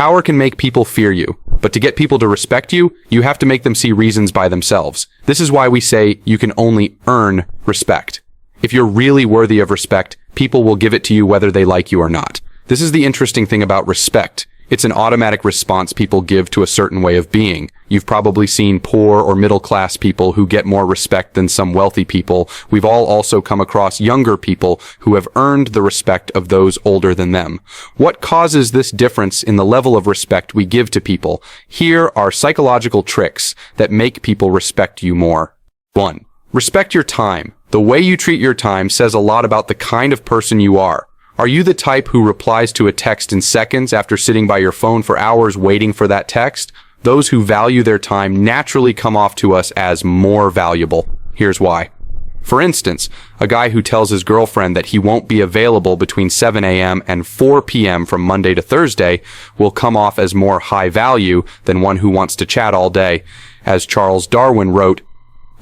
Power can make people fear you, but to get people to respect you, you have to make them see reasons by themselves. This is why we say you can only earn respect. If you're really worthy of respect, people will give it to you whether they like you or not. This is the interesting thing about respect. It's an automatic response people give to a certain way of being. You've probably seen poor or middle-class people who get more respect than some wealthy people. We've all also come across younger people who have earned the respect of those older than them. What causes this difference in the level of respect we give to people? Here are psychological tricks that make people respect you more. 1. Respect your time. The way you treat your time says a lot about the kind of person you are. Are you the type who replies to a text in seconds after sitting by your phone for hours waiting for that text? Those who value their time naturally come off to us as more valuable. Here's why. For instance, a guy who tells his girlfriend that he won't be available between 7 a.m. and 4 p.m. from Monday to Thursday will come off as more high value than one who wants to chat all day. As Charles Darwin wrote,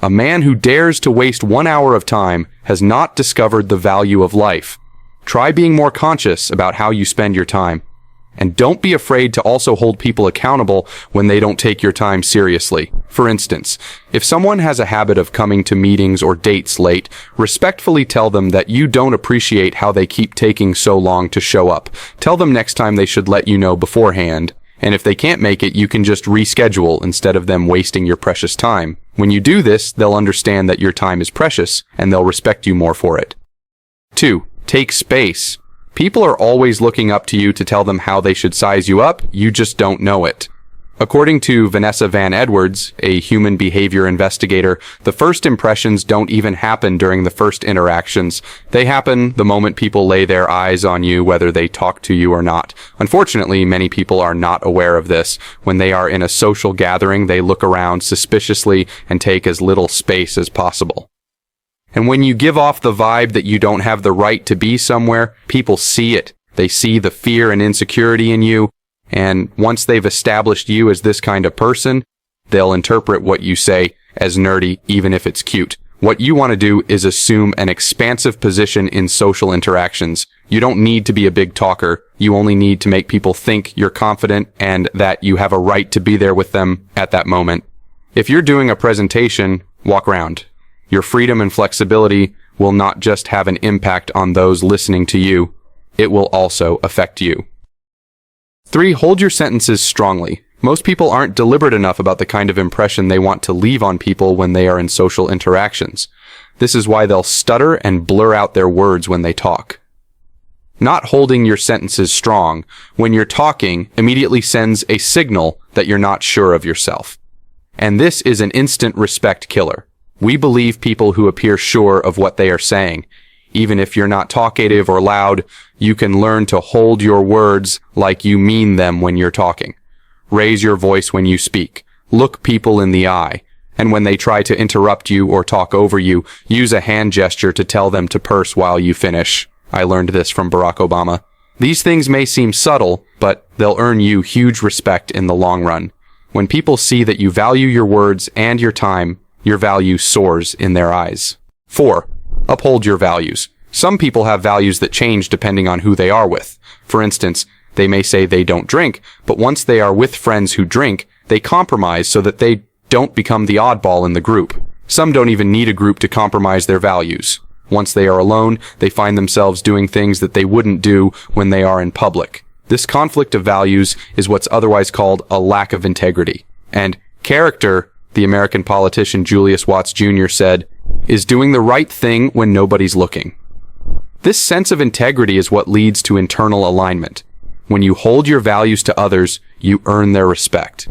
"A man who dares to waste 1 hour of time has not discovered the value of life." Try being more conscious about how you spend your time. And don't be afraid to also hold people accountable when they don't take your time seriously. For instance, if someone has a habit of coming to meetings or dates late, respectfully tell them that you don't appreciate how they keep taking so long to show up. Tell them next time they should let you know beforehand. And if they can't make it, you can just reschedule instead of them wasting your precious time. When you do this, they'll understand that your time is precious and they'll respect you more for it. 2. Take space. People are always looking up to you to tell them how they should size you up, you just don't know it. According to Vanessa Van Edwards, a human behavior investigator, the first impressions don't even happen during the first interactions. They happen the moment people lay their eyes on you, whether they talk to you or not. Unfortunately, many people are not aware of this. When they are in a social gathering, they look around suspiciously and take as little space as possible. And when you give off the vibe that you don't have the right to be somewhere, people see it. They see the fear and insecurity in you, and once they've established you as this kind of person, they'll interpret what you say as nerdy, even if it's cute. What you want to do is assume an expansive position in social interactions. You don't need to be a big talker. You only need to make people think you're confident and that you have a right to be there with them at that moment. If you're doing a presentation, walk around. Your freedom and flexibility will not just have an impact on those listening to you, it will also affect you. 3. Hold your sentences strongly. Most people aren't deliberate enough about the kind of impression they want to leave on people when they are in social interactions. This is why they'll stutter and blur out their words when they talk. Not holding your sentences strong when you're talking immediately sends a signal that you're not sure of yourself. And this is an instant respect killer. We believe people who appear sure of what they are saying. Even if you're not talkative or loud, you can learn to hold your words like you mean them when you're talking. Raise your voice when you speak. Look people in the eye. And when they try to interrupt you or talk over you, use a hand gesture to tell them to purse while you finish. I learned this from Barack Obama. These things may seem subtle, but they'll earn you huge respect in the long run. When people see that you value your words and your time, your value soars in their eyes. 4. Uphold your values. Some people have values that change depending on who they are with. For instance, they may say they don't drink, but once they are with friends who drink, they compromise so that they don't become the oddball in the group. Some don't even need a group to compromise their values. Once they are alone, they find themselves doing things that they wouldn't do when they are in public. This conflict of values is what's otherwise called a lack of integrity. And character, the American politician Julius Watts Jr. said, is doing the right thing when nobody's looking. This sense of integrity is what leads to internal alignment. When you hold your values to others, you earn their respect.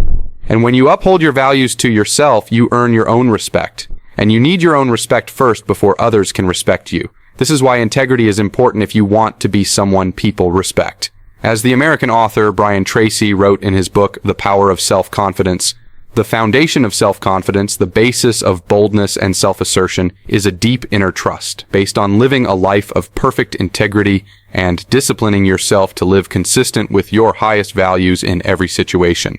And when you uphold your values to yourself, you earn your own respect. And you need your own respect first before others can respect you. This is why integrity is important if you want to be someone people respect. As the American author Brian Tracy wrote in his book, The Power of Self-Confidence, the foundation of self-confidence, the basis of boldness and self-assertion, is a deep inner trust based on living a life of perfect integrity and disciplining yourself to live consistent with your highest values in every situation.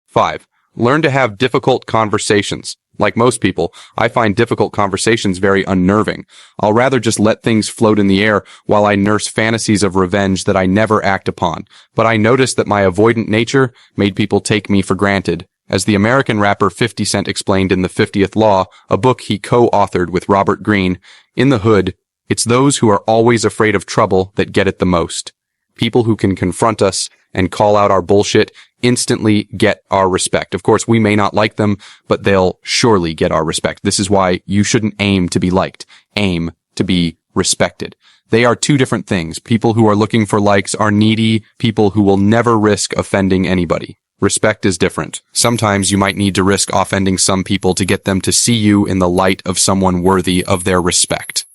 5. Learn to have difficult conversations. Like most people, I find difficult conversations very unnerving. I'll rather just let things float in the air while I nurse fantasies of revenge that I never act upon. But I noticed that my avoidant nature made people take me for granted. As the American rapper 50 Cent explained in The 50th Law, a book he co-authored with Robert Greene, in the hood, it's those who are always afraid of trouble that get it the most. People who can confront us and call out our bullshit instantly get our respect. Of course, we may not like them, but they'll surely get our respect. This is why you shouldn't aim to be liked. Aim to be respected. They are two different things. People who are looking for likes are needy, people who will never risk offending anybody. Respect is different. Sometimes you might need to risk offending some people to get them to see you in the light of someone worthy of their respect.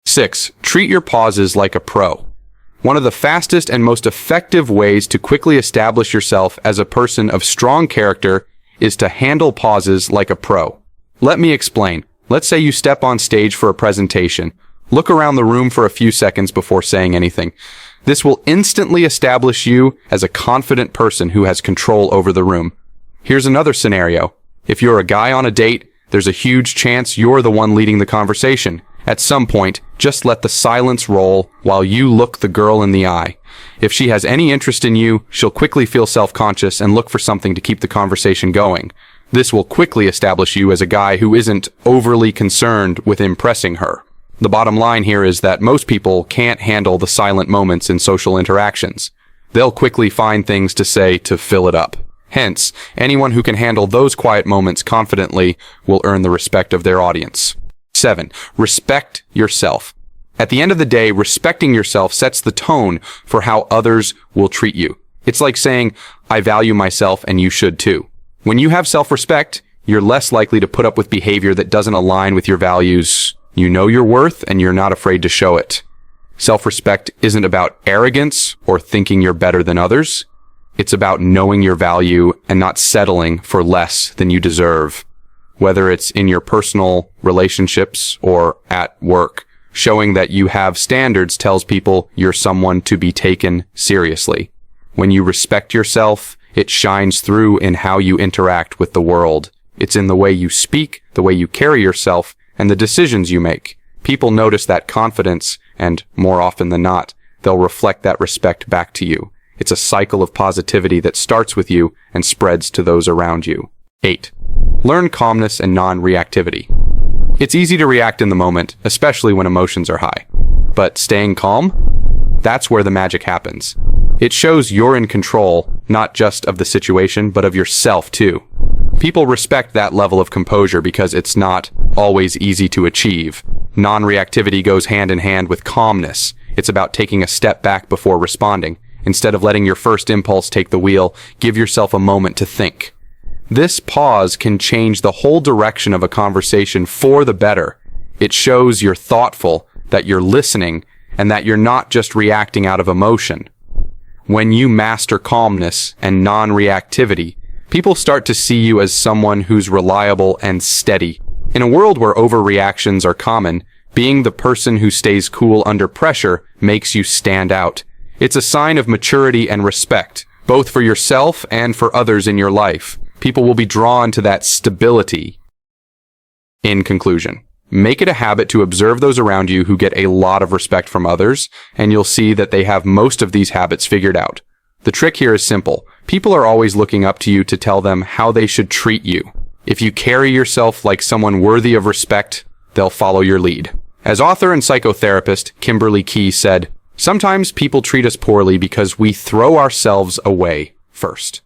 6. Treat your pauses like a pro. One of the fastest and most effective ways to quickly establish yourself as a person of strong character is to handle pauses like a pro. Let me explain. Let's say you step on stage for a presentation. Look around the room for a few seconds before saying anything. This will instantly establish you as a confident person who has control over the room. Here's another scenario. If you're a guy on a date, there's a huge chance you're the one leading the conversation. At some point, just let the silence roll while you look the girl in the eye. If she has any interest in you, she'll quickly feel self-conscious and look for something to keep the conversation going. This will quickly establish you as a guy who isn't overly concerned with impressing her. The bottom line here is that most people can't handle the silent moments in social interactions. They'll quickly find things to say to fill it up. Hence, anyone who can handle those quiet moments confidently will earn the respect of their audience. 7. Respect yourself. At the end of the day, respecting yourself sets the tone for how others will treat you. It's like saying, I value myself and you should too. When you have self-respect, you're less likely to put up with behavior that doesn't align with your values. You know your worth and you're not afraid to show it. Self-respect isn't about arrogance or thinking you're better than others. It's about knowing your value and not settling for less than you deserve. Whether it's in your personal relationships or at work, showing that you have standards tells people you're someone to be taken seriously. When you respect yourself, it shines through in how you interact with the world. It's in the way you speak, the way you carry yourself, and the decisions you make. People notice that confidence, and more often than not, they'll reflect that respect back to you. It's a cycle of positivity that starts with you and spreads to those around you. 8. Learn calmness and non-reactivity. It's easy to react in the moment, especially when emotions are high. But staying calm? That's where the magic happens. It shows you're in control, not just of the situation, but of yourself too. People respect that level of composure because it's not always easy to achieve. Non-reactivity goes hand in hand with calmness. It's about taking a step back before responding. Instead of letting your first impulse take the wheel, give yourself a moment to think. This pause can change the whole direction of a conversation for the better. It shows you're thoughtful, that you're listening, and that you're not just reacting out of emotion. When you master calmness and non-reactivity, people start to see you as someone who's reliable and steady. In a world where overreactions are common, being the person who stays cool under pressure makes you stand out. It's a sign of maturity and respect, both for yourself and for others in your life. People will be drawn to that stability. In conclusion, make it a habit to observe those around you who get a lot of respect from others, and you'll see that they have most of these habits figured out. The trick here is simple. People are always looking up to you to tell them how they should treat you. If you carry yourself like someone worthy of respect, they'll follow your lead. As author and psychotherapist Kimberly Key said, sometimes people treat us poorly because we throw ourselves away first.